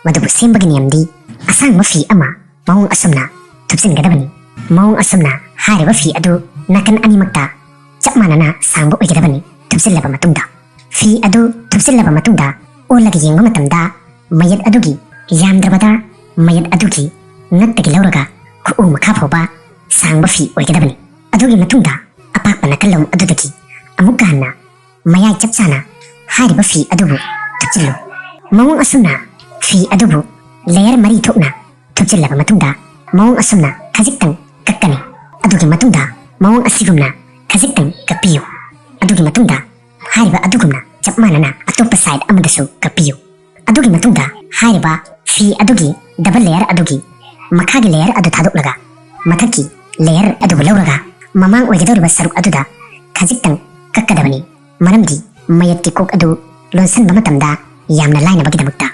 मदुबु सेमबगी नियमदी असंग फी अमा मौंग असुमना थुपसिनगदबनी मौंग असुमना हारिबा फी अदु नाकन अनिमक्ता चप मानना सांगबो ओइगदबनी थुपसिनलबा मतुंगदा फी अदु थुपसिनलबा मतुंगदा ओलगा येंगबा मतमदा मयत अदुगी यामद्रबदा मयत अदुगी नक्तगी लौरगा खुउ मखा फोबा सांगबा फी ओइगदबनी अदुगी मतुंगदा अपाकपा नकलम अदुदगी अमुक्का हन्ना मयाय चपचाना हारिबा फी अदुबु थुपसिनलो मौंग असुमना फी अदुबु लेयर मरी थोकना थुपसिनलबा मतुंगदा मौंग असुमना खजिक्तंग कक्कनी अदुगी मतुंगदा मौंग असिगुमना खजिक्तंग कक्पियु अदुगी मतुंगदा हारिबा अदुगुमना चप मानना अतोप्पा साइड अमदसु कक्पियु अदुगी मतुंगदा हारिबा फी अदुगी डबल लेयर अदुगी मखागी लेयर अदु थादोक्लगा मथकी लेयर अदुबु लौरगा ममांग ओइगदौरिबा सरुक अदुदा खजिक्तंग कक्कदबनी मरमदी मयतकी कोक अदु लोनसनबा मतमदा यामना लाइनबगीदमक्ता